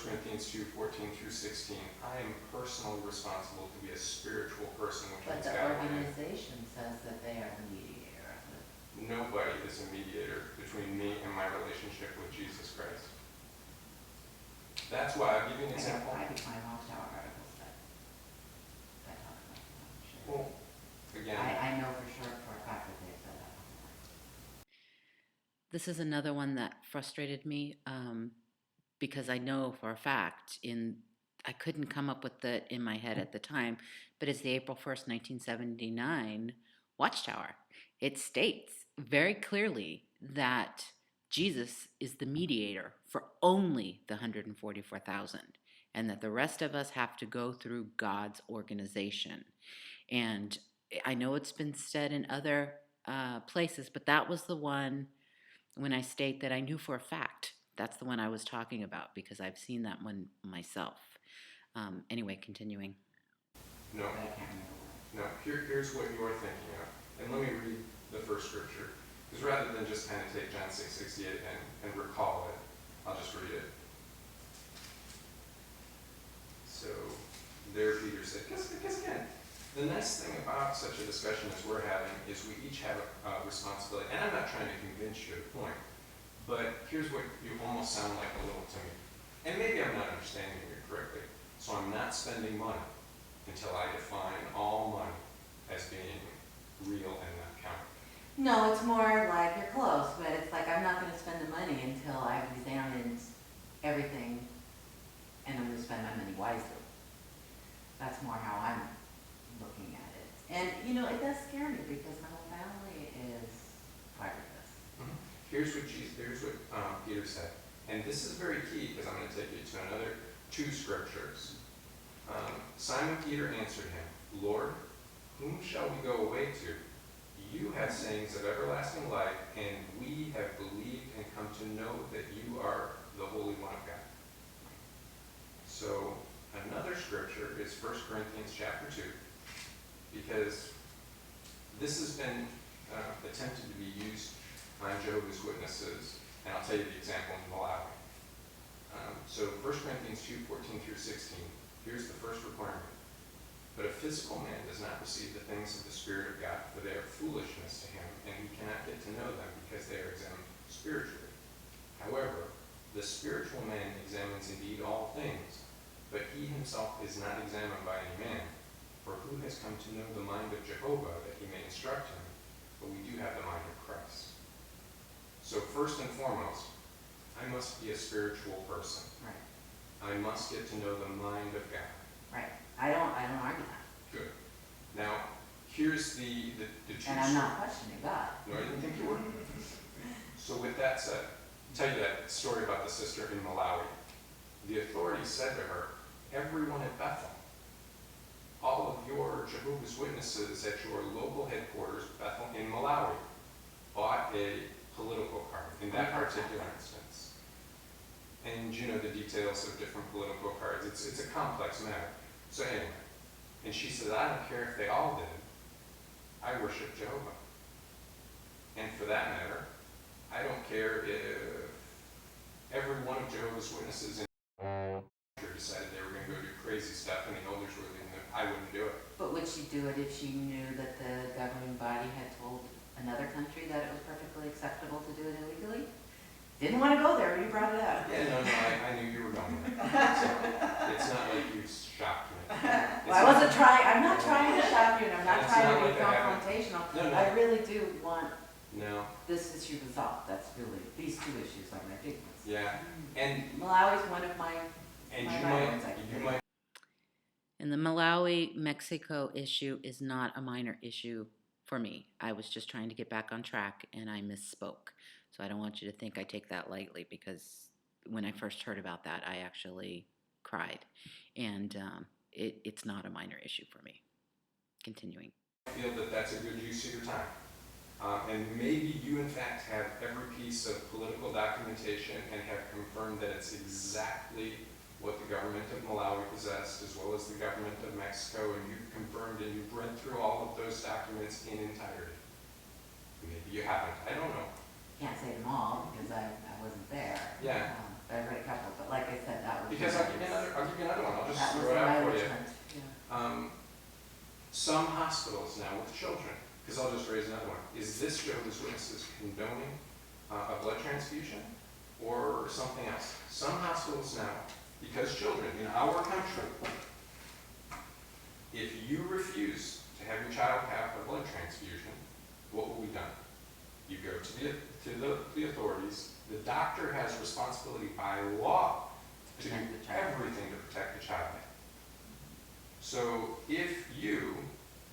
Corinthians 2:14-16, I am personally responsible to be a spiritual person, which But means the God. organization says that they are the mediator of it. Nobody is a mediator between me and my relationship with Jesus Christ. That's why I'll give you an example. I could find Watchtower articles that talk about that, I'm sure. Well, again, I know for sure for a fact that they said that before. This is another one that frustrated me because I know for a fact I couldn't come up with it in my head at the time, but it's the April 1st, 1979 Watchtower. It states very clearly that Jesus is the mediator for only the 144,000 and that the rest of us have to go through God's organization. And I know it's been said in other places, but that was the one when I state that I knew for a fact. That's the one I was talking about because I've seen that one myself. Anyway, continuing. no, But I can't remember what. no. Here's what you're thinking of. And let me read the first scripture. Because rather than just kind of take John 6:68 and recall it, I'll just read it. So there Peter said, because again, the nice thing about such a discussion as we're having is we each have a responsibility. And I'm not trying to convince you of a point, but here's what you almost sound like a little to me. And maybe I'm not understanding you correctly. So I'm not spending money until I define all money as being real and not counted. No, it's more like you're close, but it's like I'm not going to spend the money until I've examined everything and I'm going to spend my money wisely. That's more how I'm looking at it. And, you know, it does scare me because my whole family is part of this. Mhm. Here's what Peter said. And this is very key because I'm going to take you to another two scriptures. Simon Peter answered him, Lord, whom shall we go away to? You have sayings of everlasting life, and we have believed and come to know that you are the Holy One of God. So another scripture is 1 Corinthians chapter 2, because this has been attempted to be used on Jehovah's Witnesses, and I'll tell you the example in Malawi. So 1 Corinthians 2:14-16, here's the first requirement. But a physical man does not receive the things of the Spirit of God, for they are foolishness to him, and he cannot get to know them because they are examined spiritually. However, the spiritual man examines indeed all things, but he himself is not examined by any man. For who has come to know the mind of Jehovah that he may instruct him? But we do have the mind of Christ. So first and foremost, I must be a spiritual person. Right. I must get to know the mind of God. Right. I don't argue that. Good. Now, here's the two. And I'm not questioning God. No, I didn't think you were. So with that said, I'll tell you that story about the sister in Malawi. The authorities said to her, everyone at Bethel, all of your Jehovah's Witnesses at your local headquarters, Bethel in Malawi, bought a political card in that particular instance. And you know the details of different political cards. It's a complex matter. So anyway, and she said, I don't care if they all did. I worship Jehovah. And for that matter, I don't care if every one of Jehovah's Witnesses in decided they were going to go do crazy stuff and the elders were leaving them. I wouldn't do it. But would she do it if she knew that the governing body had told another country that it was perfectly acceptable to do it illegally? Didn't want to go there, but you brought it up. Yeah, no, I knew you were going there. So it's not like you shocked me. Well, I'm not trying to shock you, and I'm not It's trying not to like be I haven't- confrontational. No. I really do want No, this issue resolved. That's really, these two issues are my big ones. yeah. And Malawi's one of my you minor ones, I can might And the Malawi-Mexico issue is not a minor issue for me. I was just trying to get back on track and I misspoke. So I don't want you to think I take that lightly because when I first heard about that, I actually cried. And it's not a minor issue for me. Continuing. feel that that's a good use of your time. And maybe you in fact have every piece of political documentation and have confirmed that it's exactly what the government of Malawi possessed as well as the government of Mexico, and you've confirmed and you've read through all of those documents in entirety. Maybe you haven't, I don't know. Can't say them all because I wasn't there. Yeah. I've read a couple, but like I said, that was. Because I'll give you another one, I'll just That was throw it out my for you. Richmond, yeah. Some hospitals now with children, because I'll just raise another one, is this Jehovah's Witnesses condoning a blood transfusion or something else? Some hospitals now, because children in our country, if you refuse to have your child have a blood transfusion, what will be done? You go to the authorities. The doctor has responsibility by law to do Protect the child. everything to protect the child. So if you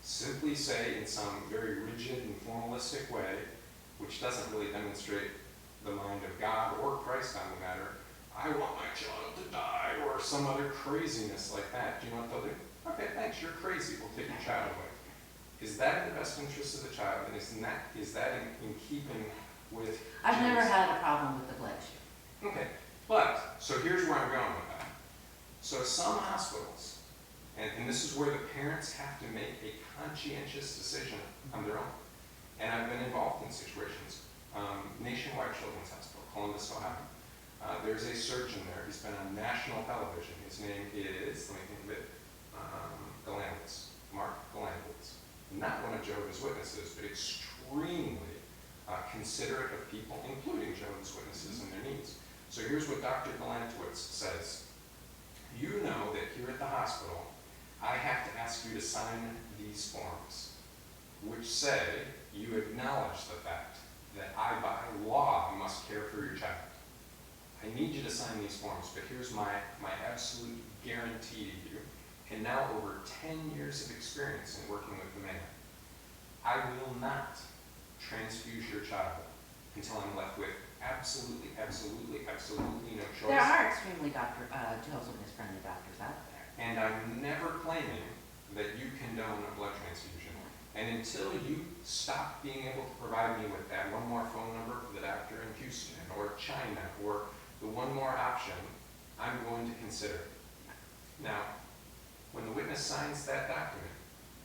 simply say in some very rigid and formalistic way, which doesn't really demonstrate the mind of God or Christ on the matter, I want my child to die, or some other craziness like that, do you know what they'll do? Okay, thanks, you're crazy, we'll take your child away. Is that in the best interest of the child, and is that in keeping with I've never Jesus? had a problem with the blood issue. Okay, but, so here's where I'm going with that. So some hospitals, and this is where the parents have to make a conscientious decision on their own. And I've been involved in situations. Nationwide Children's Hospital, Columbus, Ohio. There's a surgeon there. He's been on national television. His name is, let me think of it, Galanowitz, Mark Galanowitz. Not one of Jehovah's Witnesses, but extremely considerate of people, including Jehovah's Witnesses and their needs. So here's what Dr. Galanowitz says. You know that here at the hospital, I have to ask you to sign these forms, which say you acknowledge the fact that I, by law, must care for your child. I need you to sign these forms, but here's my absolute guarantee to you, and now over 10 years of experience in working with the man, I will not transfuse your child until I'm left with absolutely no choice. There are extremely Jehovah's Witness friendly doctors out there. And I'm never claiming that you condone a blood transfusion. And until you stop being able to provide me with that one more phone number for the doctor in Houston or China or the one more option, I'm going to consider it. Now, when the witness signs that document,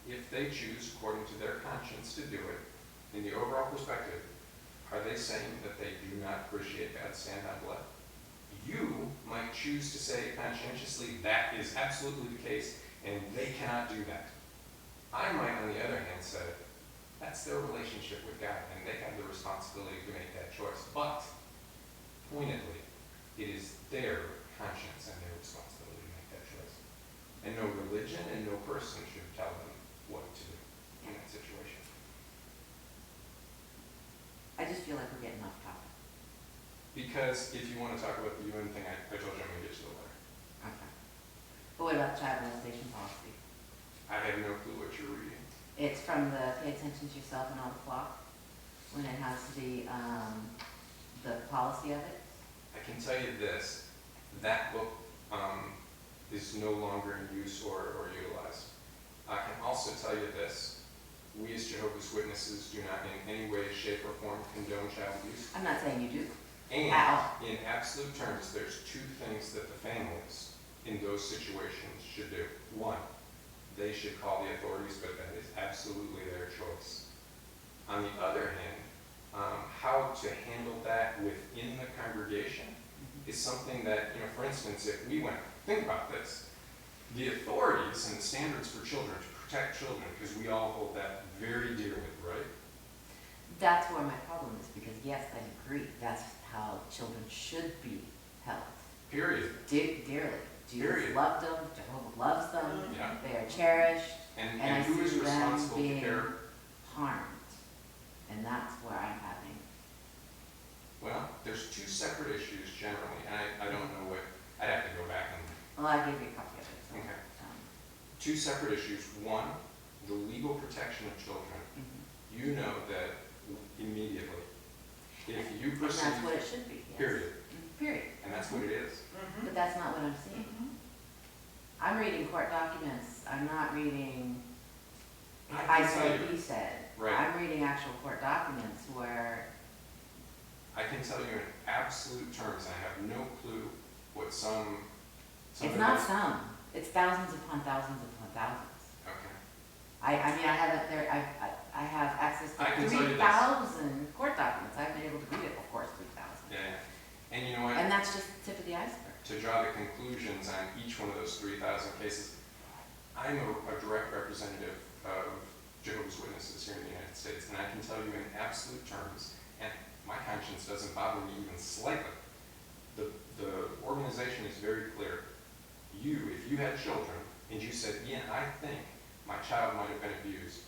if they choose, according to their conscience, to do it, in the overall perspective, are they saying that they do not appreciate God's stand on blood? You might choose to say conscientiously that is absolutely the case and they cannot do that. I might, on the other hand, say that's their relationship with God and they have the responsibility to make that choice. But, pointedly, it is their conscience and their responsibility to make that choice. And no religion and no person should tell them what to do in that situation. I just feel like we're getting off topic. Because if you want to talk about the UN thing, I told you I'm going to get you the letter. Okay. But what about child molestation policy? I have no clue what you're reading. It's from the Pay Attention to Yourself and All the Flock, when it has the policy of it. I can tell you this, that book is no longer in use or utilized. I can also tell you this, we as Jehovah's Witnesses do not in any way, shape, or form condone child abuse. I'm not saying you do. And Ow. in absolute terms, there's two things that the families in those situations should do. One, they should call the authorities, but that is absolutely their choice. On the other hand, how to handle that within the congregation is something that, for instance, if we went, think about this, the authorities and the standards for children, to protect children, because we all hold that very dearly, right? That's where my problem is, because yes, I agree, that's how children should be held. Period. Dearly. Jesus Period. loved them, Jehovah loves them, Yeah. they are cherished, And and I who is see them responsible to being care? harmed. And that's where I'm having. Well, there's two separate issues generally, and I don't know what, I'd have to go back and, Well, I gave you a copy of it. So, Okay. two separate issues. One, the legal protection of children. You know that immediately, if you And proceed, that's what it should be, yes. period, Period. and that's what it is. But that's not what I'm seeing. I'm reading court documents, I'm not reading, I can tell said, you- he said. Right. I'm reading actual court documents where, I can tell you in absolute terms, I have no clue what some it's of not the- some, it's thousands upon thousands upon thousands. Okay. I mean, I have it there, I have access I can to tell you this. 3,000 court documents, I've been able to read it, of course, 3,000. Yeah, yeah. And you know what? And that's just certificate I'm a direct representative of Jehovah's Witnesses here in the United States, and I can tell you in absolute terms, and my conscience doesn't bother me even slightly. The organization is very clear. If you had children, and you said, Ian, I think my child might have been abused,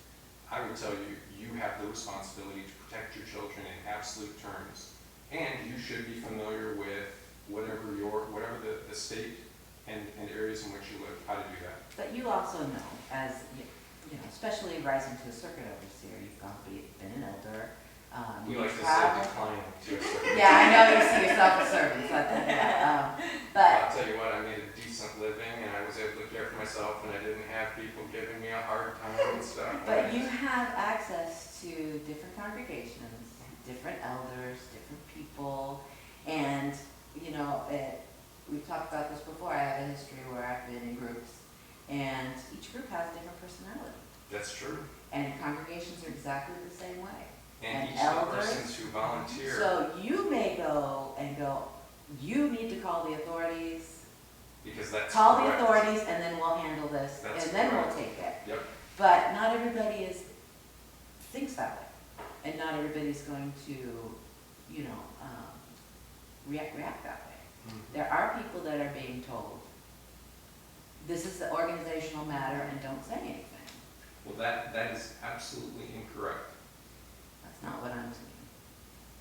I would tell you, you have the responsibility to protect your children in absolute terms, and you should be familiar with whatever the state and areas in which you live, how to do that. But you also know, as, you know, especially rising to a circuit overseer, you've been an elder. We you've like to say traveled. decline to a certain Yeah, I know you see yourself as servants, but I'll tell you what, I made a decent living and I was able to care for myself and I didn't have people giving me a hard time and stuff. But you have access to different congregations, different elders, different people, and, you know, we've talked about this before, I have a history where I've been in groups, and each group has a different personality. That's true. And congregations are exactly the same way. And each of the elders. persons who volunteer. So you may go, you need to call the authorities, Because that's call the correct. authorities, and then we'll handle this, That's and then we'll correct. take it. Yep. But not everybody thinks that way, and not everybody's going to, you know, react that way. Mhm. There are people that are being told, this is the organizational matter, and don't say anything. Well, that is absolutely incorrect. That's not what I'm saying.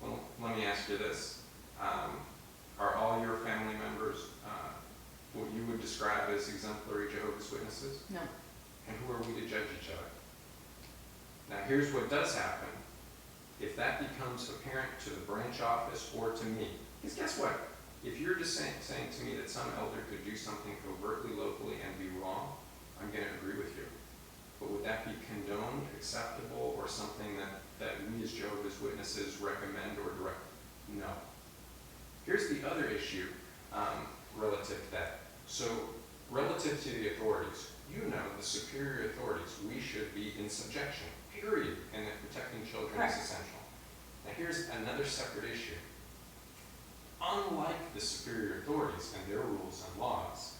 Well, let me ask you this. Are all your family members what you would describe as exemplary Jehovah's Witnesses? No. And who are we to judge each other? Now, here's what does happen. If that becomes apparent to the branch office or to me, because guess what? If you're just saying to me that some elder could do something overtly locally and be wrong, I'm going to agree with you. But would that be condoned, acceptable, or something that we as Jehovah's Witnesses recommend or direct? No. Here's the other issue relative to that. So, relative to the authorities, you know, the superior authorities, we should be in subjection, period, and that protecting children Correct. is essential. Now, here's another separate issue. Unlike the superior authorities and their rules and laws,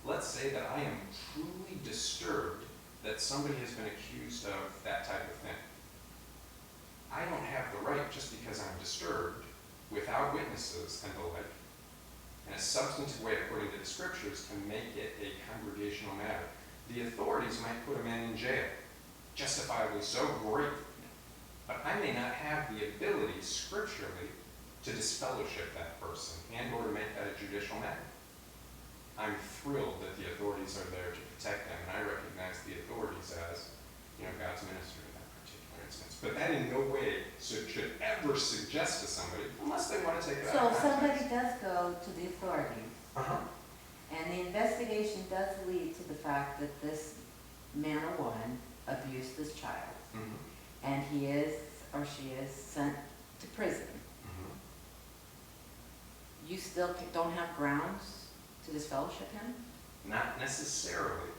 let's say that I am truly disturbed that somebody has been accused of that type of thing. I don't have the right, just because I'm disturbed, without witnesses and the like, in a substantive way according to the scriptures, to make it a congregational matter. The authorities might put a man in jail, justifiably so, great, but I may not have the ability scripturally to disfellowship that person and or to make that a judicial matter. I'm thrilled that the authorities are there to protect them, and I recognize the authorities as, you know, God's minister in that particular instance. But that in no way should ever suggest to somebody, unless they want to take it So out if of somebody context. does go to the authorities, and the investigation does lead to the fact that this man or woman abused this child, Mhm. and he is or she is sent to prison, Mhm. you still don't have grounds to disfellowship him? Not necessarily.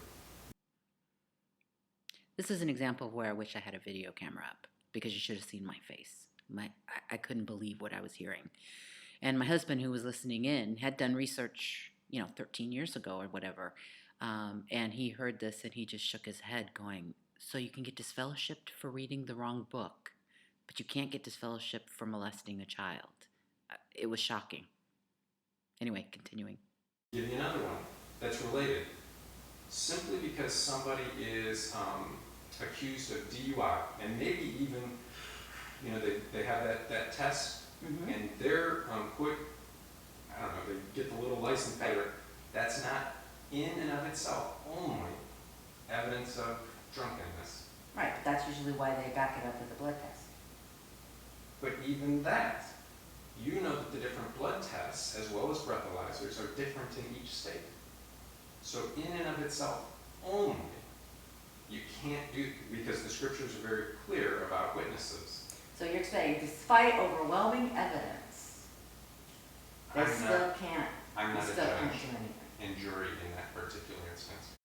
This is an example of where I wish I had a video camera up because you should have seen my face. I couldn't believe what I was hearing. And my husband, who was listening in, had done research, 13 years ago or whatever. And he heard this and he just shook his head going, so you can get disfellowshipped for reading the wrong book, but you can't get disfellowshipped for molesting a child. It was shocking. Anyway, continuing. Give you another one that's related. Simply because somebody is accused of DUI, and maybe even, they have that test, Mm-hmm. and they're put, I don't know, they get the little license plate. That's not in and of itself only evidence of drunkenness. Right, but that's usually why they back it up with a blood test. But even that, you know that the different blood tests, as well as breathalyzers, are different in each state. So in and of itself only, you can't do, because the scriptures are very clear about witnesses. So you're saying, despite overwhelming evidence, they I'm still can't, I'm they not a still can't judge do anything. and jury in that particular instance.